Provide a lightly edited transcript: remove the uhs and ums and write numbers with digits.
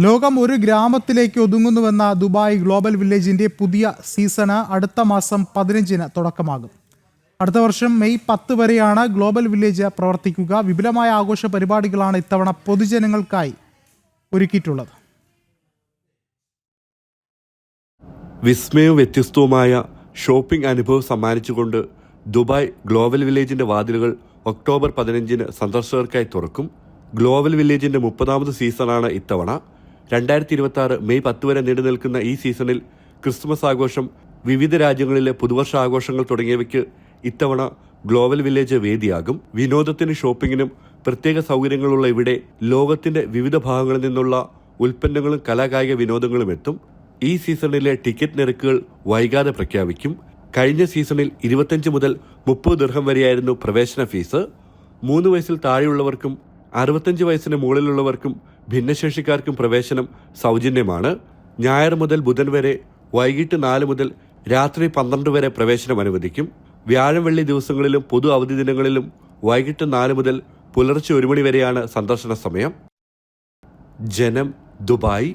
ലോകം ഒരു ഗ്രാമത്തിലേക്ക് ഒതുങ്ങുന്നുവെന്ന ദുബായ് ഗ്ലോബൽ വില്ലേജിന്റെ പുതിയ സീസണ് അടുത്ത മാസം 15-ന് തുടക്കമാകും. അടുത്ത വർഷം മെയ് 10 വരെയാണ് ഗ്ലോബൽ വില്ലേജ് പ്രവർത്തിക്കുക. വിപുലമായ ആഘോഷ പരിപാടികളാണ് ഇത്തവണ പൊതുജനങ്ങൾക്കായി ഒരുക്കിയിട്ടുള്ളത്. വിസ്മയവും വ്യത്യസ്തവുമായ ഷോപ്പിംഗ് അനുഭവം സമ്മാനിച്ചുകൊണ്ട് ദുബായ് ഗ്ലോബൽ വില്ലേജിന്റെ വാതിലുകൾ ഒക്ടോബർ 15-ന് സന്ദർശകർക്കായി തുറക്കും. ഗ്ലോബൽ വില്ലേജിന്റെ 30ാമത് സീസണാണ് ഇത്തവണ. 2026 മെയ് 10 വരെ നീണ്ടു നിൽക്കുന്ന ഈ സീസണിൽ ക്രിസ്മസ് ആഘോഷം, വിവിധ രാജ്യങ്ങളിലെ പുതുവർഷ ആഘോഷങ്ങൾ തുടങ്ങിയവയ്ക്ക് ഇത്തവണ ഗ്ലോബൽ വില്ലേജ് വേദിയാകും. വിനോദത്തിനും ഷോപ്പിങ്ങിനും പ്രത്യേക സൗകര്യങ്ങളുള്ള ഇവിടെ ലോകത്തിന്റെ വിവിധ ഭാഗങ്ങളിൽ നിന്നുള്ള ഉൽപ്പന്നങ്ങളും കലാകായിക വിനോദങ്ങളും എത്തും. ഈ സീസണിലെ ടിക്കറ്റ് നിരക്കുകൾ വൈകാതെ പ്രഖ്യാപിക്കും. കഴിഞ്ഞ സീസണിൽ 25 മുതൽ 30 ദിർഹം വരെയായിരുന്നു പ്രവേശന ഫീസ്. 3 വയസ്സിൽ താഴെയുള്ളവർക്കും 65 വയസ്സിന് മുകളിലുള്ളവർക്കും ഭിന്നശേഷിക്കാർക്കും പ്രവേശനം സൗജന്യമാണ്. ഞായർ മുതൽ ബുധൻ വരെ വൈകിട്ട് 4 മുതൽ രാത്രി 12 വരെ പ്രവേശനം അനുവദിക്കും. വ്യാഴം വെള്ളി ദിവസങ്ങളിലും പൊതു അവധി ദിനങ്ങളിലും വൈകിട്ട് 4 മുതൽ പുലർച്ചെ 1 മണി വരെയാണ് സന്ദർശന സമയം. ജനം, ദുബായ്.